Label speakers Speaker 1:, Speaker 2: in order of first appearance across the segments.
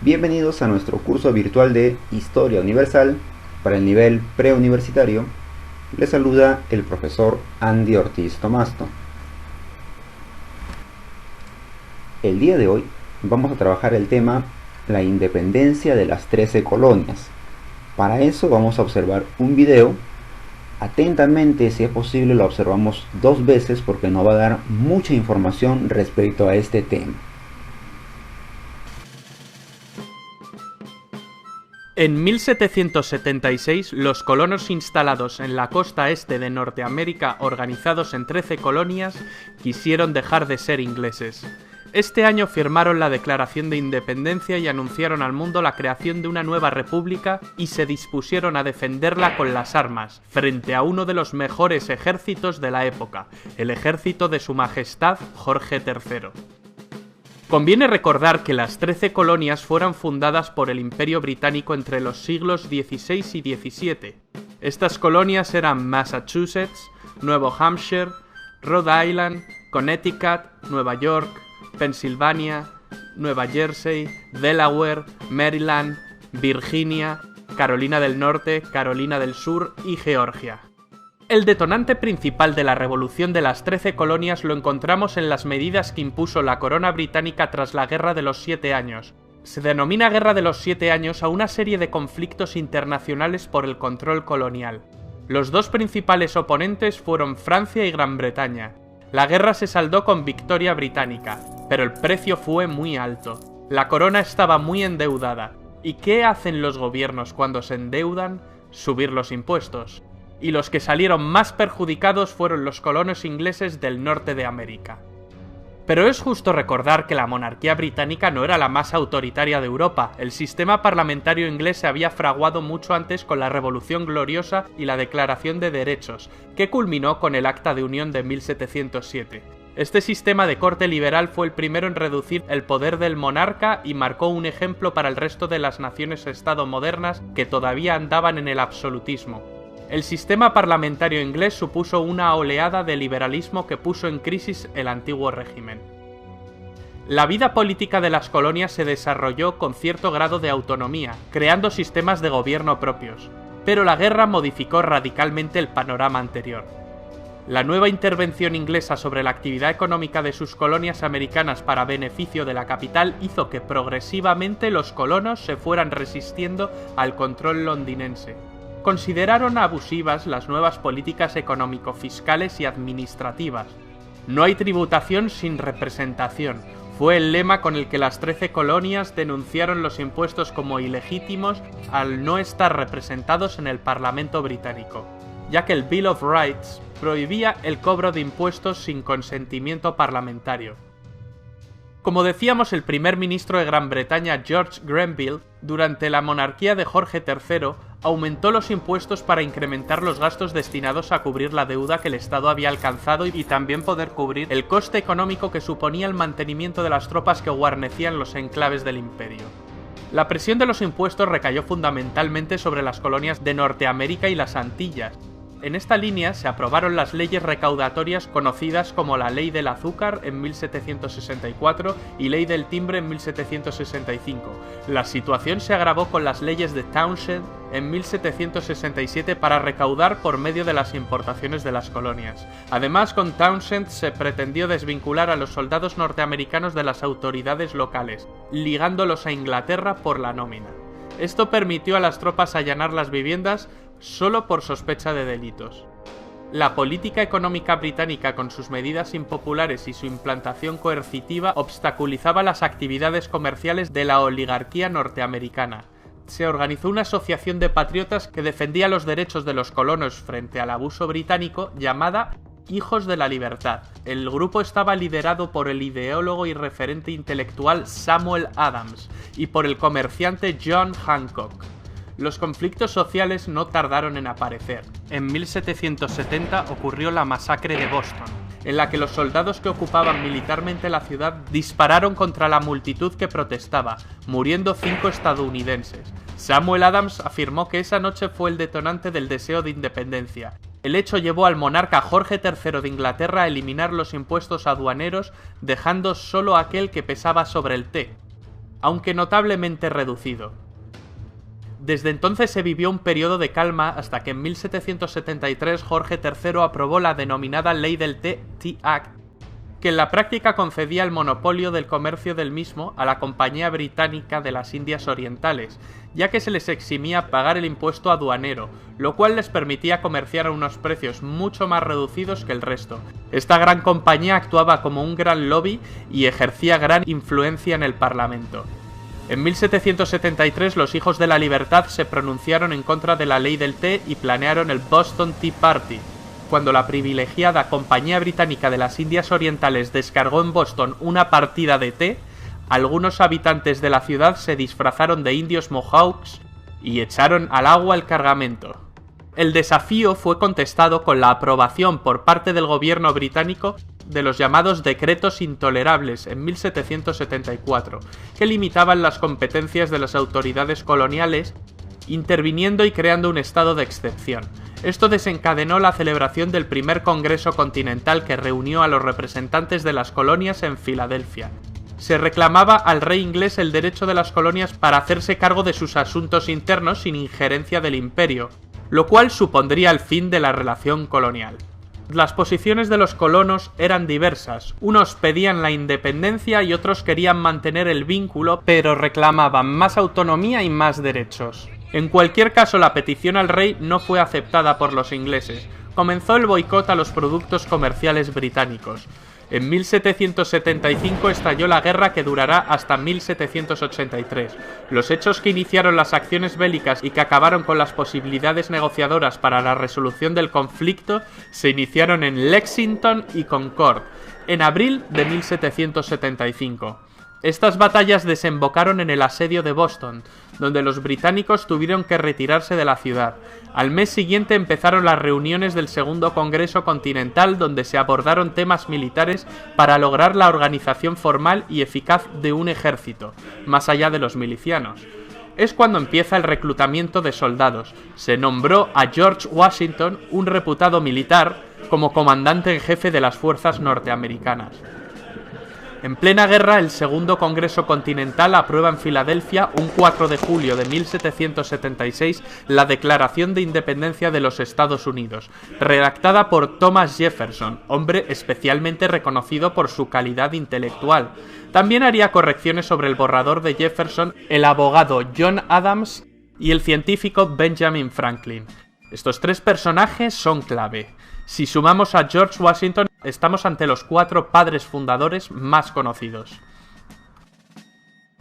Speaker 1: Bienvenidos a nuestro curso virtual de Historia Universal para el nivel preuniversitario. Les saluda el profesor Andy Ortiz Tomasto. El día de hoy vamos a trabajar el tema la independencia de las 13 colonias. Para eso vamos a observar un video. Atentamente, si es posible, lo observamos 2 veces porque nos va a dar mucha información respecto a este tema.
Speaker 2: En 1776, los colonos instalados en la costa este de Norteamérica, organizados en 13 colonias, quisieron dejar de ser ingleses. Este año firmaron la Declaración de Independencia y anunciaron al mundo la creación de una nueva república y se dispusieron a defenderla con las armas, frente a uno de los mejores ejércitos de la época, el ejército de Su Majestad Jorge III. Conviene recordar que las 13 colonias fueron fundadas por el Imperio Británico entre los siglos XVI y XVII. Estas colonias eran Massachusetts, Nuevo Hampshire, Rhode Island, Connecticut, Nueva York, Pensilvania, Nueva Jersey, Delaware, Maryland, Virginia, Carolina del Norte, Carolina del Sur y Georgia. El detonante principal de la revolución de las 13 colonias lo encontramos en las medidas que impuso la corona británica tras la Guerra de los 7 Años. Se denomina Guerra de los 7 Años a una serie de conflictos internacionales por el control colonial. Los dos principales oponentes fueron Francia y Gran Bretaña. La guerra se saldó con victoria británica, pero el precio fue muy alto. La corona estaba muy endeudada. ¿Y qué hacen los gobiernos cuando se endeudan? Subir los impuestos. Y los que salieron más perjudicados fueron los colonos ingleses del norte de América. Pero es justo recordar que la monarquía británica no era la más autoritaria de Europa. El sistema parlamentario inglés se había fraguado mucho antes con la Revolución Gloriosa y la Declaración de Derechos, que culminó con el Acta de Unión de 1707. Este sistema de corte liberal fue el primero en reducir el poder del monarca y marcó un ejemplo para el resto de las naciones-estado modernas que todavía andaban en el absolutismo. El sistema parlamentario inglés supuso una oleada de liberalismo que puso en crisis el antiguo régimen. La vida política de las colonias se desarrolló con cierto grado de autonomía, creando sistemas de gobierno propios, pero la guerra modificó radicalmente el panorama anterior. La nueva intervención inglesa sobre la actividad económica de sus colonias americanas para beneficio de la capital hizo que progresivamente los colonos se fueran resistiendo al control londinense. Consideraron abusivas las nuevas políticas económico-fiscales y administrativas. No hay tributación sin representación. Fue el lema con el que las 13 colonias denunciaron los impuestos como ilegítimos al no estar representados en el Parlamento británico, ya que el Bill of Rights prohibía el cobro de impuestos sin consentimiento parlamentario. Como decíamos, el primer ministro de Gran Bretaña, George Grenville, durante la monarquía de Jorge III, aumentó los impuestos para incrementar los gastos destinados a cubrir la deuda que el Estado había alcanzado y también poder cubrir el coste económico que suponía el mantenimiento de las tropas que guarnecían los enclaves del imperio. La presión de los impuestos recayó fundamentalmente sobre las colonias de Norteamérica y las Antillas. En esta línea se aprobaron las leyes recaudatorias conocidas como la Ley del Azúcar en 1764 y Ley del Timbre en 1765. La situación se agravó con las leyes de Townshend en 1767 para recaudar por medio de las importaciones de las colonias. Además, con Townshend se pretendió desvincular a los soldados norteamericanos de las autoridades locales, ligándolos a Inglaterra por la nómina. Esto permitió a las tropas allanar las viviendas solo por sospecha de delitos. La política económica británica, con sus medidas impopulares y su implantación coercitiva, obstaculizaba las actividades comerciales de la oligarquía norteamericana. Se organizó una asociación de patriotas que defendía los derechos de los colonos frente al abuso británico, llamada Hijos de la Libertad. El grupo estaba liderado por el ideólogo y referente intelectual Samuel Adams y por el comerciante John Hancock. Los conflictos sociales no tardaron en aparecer. En 1770 ocurrió la masacre de Boston, en la que los soldados que ocupaban militarmente la ciudad dispararon contra la multitud que protestaba, muriendo 5 estadounidenses. Samuel Adams afirmó que esa noche fue el detonante del deseo de independencia. El hecho llevó al monarca Jorge III de Inglaterra a eliminar los impuestos aduaneros, dejando solo aquel que pesaba sobre el té. aunque notablemente reducido. Desde entonces se vivió un periodo de calma hasta que en 1773 Jorge III aprobó la denominada Ley del Té, Tea Act, que en la práctica concedía el monopolio del comercio del mismo a la Compañía Británica de las Indias Orientales, ya que se les eximía pagar el impuesto aduanero, lo cual les permitía comerciar a unos precios mucho más reducidos que el resto. Esta gran compañía actuaba como un gran lobby y ejercía gran influencia en el Parlamento. En 1773 los Hijos de la Libertad se pronunciaron en contra de la ley del té y planearon el Boston Tea Party. Cuando la privilegiada Compañía Británica de las Indias Orientales descargó en Boston una partida de té, algunos habitantes de la ciudad se disfrazaron de indios Mohawks y echaron al agua el cargamento. El desafío fue contestado con la aprobación por parte del gobierno británico de los llamados decretos intolerables en 1774, que limitaban las competencias de las autoridades coloniales, interviniendo y creando un estado de excepción. Esto desencadenó la celebración del primer Congreso Continental que reunió a los representantes de las colonias en Filadelfia. Se reclamaba al rey inglés el derecho de las colonias para hacerse cargo de sus asuntos internos sin injerencia del imperio, lo cual supondría el fin de la relación colonial. Las posiciones de los colonos eran diversas. Unos pedían la independencia y otros querían mantener el vínculo, pero reclamaban más autonomía y más derechos. En cualquier caso, la petición al rey no fue aceptada por los ingleses. Comenzó el boicot a los productos comerciales británicos. En 1775 estalló la guerra que durará hasta 1783. Los hechos que iniciaron las acciones bélicas y que acabaron con las posibilidades negociadoras para la resolución del conflicto se iniciaron en Lexington y Concord, en abril de 1775. Estas batallas desembocaron en el asedio de Boston, donde los británicos tuvieron que retirarse de la ciudad. Al mes siguiente empezaron las reuniones del Segundo Congreso Continental, donde se abordaron temas militares para lograr la organización formal y eficaz de un ejército, más allá de los milicianos. Es cuando empieza el reclutamiento de soldados. Se nombró a George Washington, un reputado militar, como comandante en jefe de las fuerzas norteamericanas. En plena guerra, el Segundo Congreso Continental aprueba en Filadelfia, un 4 de julio de 1776, la Declaración de Independencia de los Estados Unidos, redactada por Thomas Jefferson, hombre especialmente reconocido por su calidad intelectual. También haría correcciones sobre el borrador de Jefferson el abogado John Adams y el científico Benjamin Franklin. Estos tres personajes son clave. Si sumamos a George Washington, estamos ante los 4 padres fundadores más conocidos.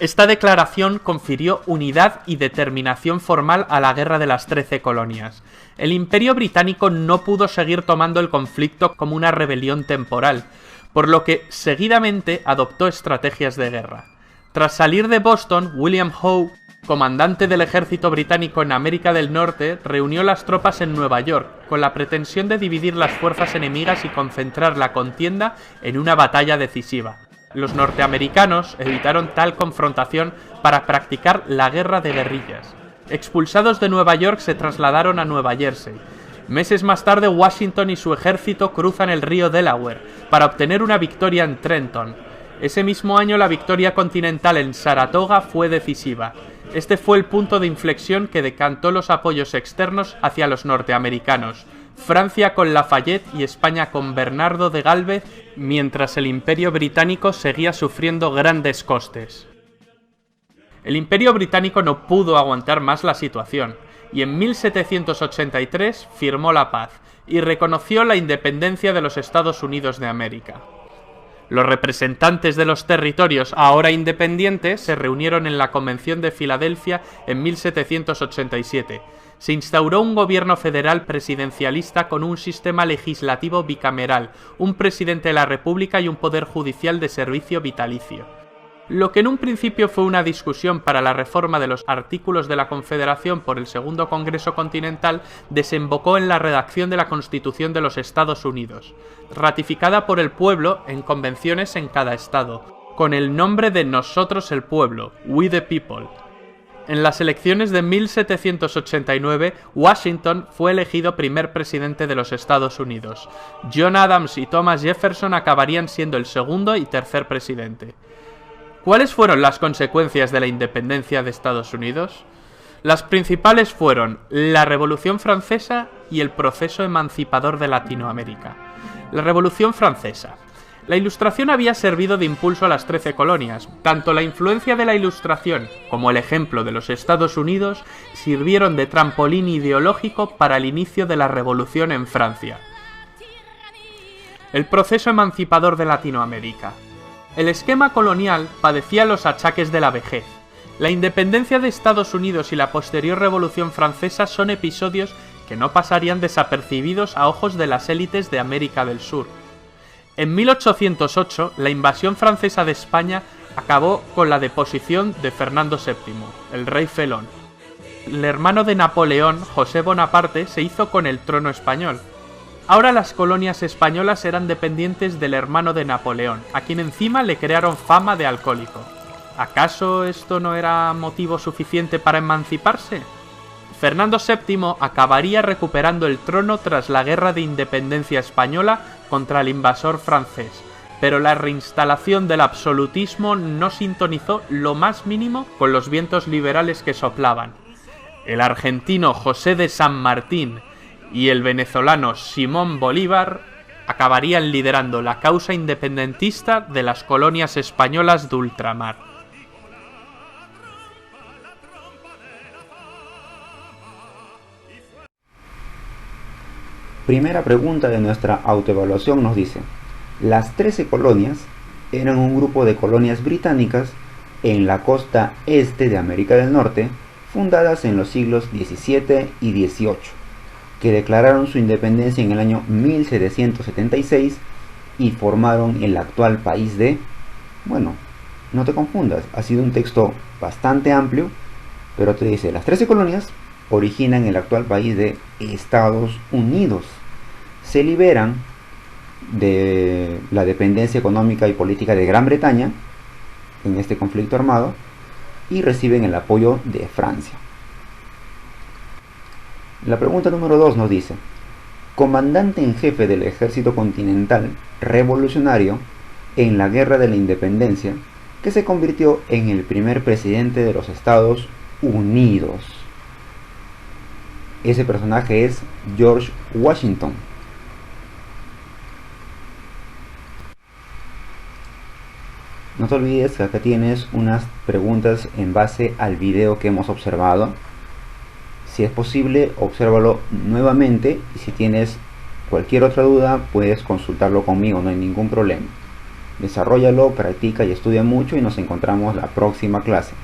Speaker 2: Esta declaración confirió unidad y determinación formal a la Guerra de las 13 Colonias. El Imperio Británico no pudo seguir tomando el conflicto como una rebelión temporal, por lo que seguidamente adoptó estrategias de guerra. Tras salir de Boston, William Howe, comandante del ejército británico en América del Norte, reunió las tropas en Nueva York, con la pretensión de dividir las fuerzas enemigas y concentrar la contienda en una batalla decisiva. Los norteamericanos evitaron tal confrontación para practicar la guerra de guerrillas. Expulsados de Nueva York, se trasladaron a Nueva Jersey. Meses más tarde, Washington y su ejército cruzan el río Delaware para obtener una victoria en Trenton. Ese mismo año, la victoria continental en Saratoga fue decisiva. Este fue el punto de inflexión que decantó los apoyos externos hacia los norteamericanos. Francia con Lafayette y España con Bernardo de Gálvez, mientras el Imperio Británico seguía sufriendo grandes costes. El Imperio Británico no pudo aguantar más la situación, y en 1783 firmó la paz y reconoció la independencia de los Estados Unidos de América. Los representantes de los territorios ahora independientes se reunieron en la Convención de Filadelfia en 1787. Se instauró un gobierno federal presidencialista con un sistema legislativo bicameral, un presidente de la República y un poder judicial de servicio vitalicio. Lo que en un principio fue una discusión para la reforma de los artículos de la Confederación por el Segundo Congreso Continental desembocó en la redacción de la Constitución de los Estados Unidos, ratificada por el pueblo en convenciones en cada estado, con el nombre de Nosotros el Pueblo, We the People. En las elecciones de 1789, Washington fue elegido primer presidente de los Estados Unidos. John Adams y Thomas Jefferson acabarían siendo el segundo y tercer presidente. ¿Cuáles fueron las consecuencias de la independencia de Estados Unidos? Las principales fueron la Revolución Francesa y el proceso emancipador de Latinoamérica. La Revolución Francesa. La Ilustración había servido de impulso a las 13 colonias. Tanto la influencia de la Ilustración como el ejemplo de los Estados Unidos sirvieron de trampolín ideológico para el inicio de la Revolución en Francia. El proceso emancipador de Latinoamérica. El esquema colonial padecía los achaques de la vejez. La independencia de Estados Unidos y la posterior Revolución Francesa son episodios que no pasarían desapercibidos a ojos de las élites de América del Sur. En 1808, la invasión francesa de España acabó con la deposición de Fernando VII, el rey felón. El hermano de Napoleón, José Bonaparte, se hizo con el trono español. Ahora las colonias españolas eran dependientes del hermano de Napoleón, a quien encima le crearon fama de alcohólico. ¿Acaso esto no era motivo suficiente para emanciparse? Fernando VII acabaría recuperando el trono tras la Guerra de Independencia Española contra el invasor francés, pero la reinstalación del absolutismo no sintonizó lo más mínimo con los vientos liberales que soplaban. El argentino José de San Martín y el venezolano Simón Bolívar acabarían liderando la causa independentista de las colonias españolas de ultramar.
Speaker 1: Primera pregunta de nuestra autoevaluación nos dice: las 13 colonias eran un grupo de colonias británicas en la costa este de América del Norte, fundadas en los siglos XVII y XVIII, que declararon su independencia en el año 1776 y formaron el actual país de... Bueno, no te confundas, ha sido un texto bastante amplio, pero te dice: las 13 colonias originan el actual país de Estados Unidos. Se liberan de la dependencia económica y política de Gran Bretaña en este conflicto armado y reciben el apoyo de Francia. La pregunta número 2 nos dice: comandante en jefe del ejército continental revolucionario en la Guerra de la Independencia, que se convirtió en el primer presidente de los Estados Unidos. Ese personaje es George Washington. No te olvides que acá tienes unas preguntas en base al video que hemos observado. Si es posible, obsérvalo nuevamente, y si tienes cualquier otra duda puedes consultarlo conmigo, no hay ningún problema. Desarróllalo, practica y estudia mucho, y nos encontramos la próxima clase.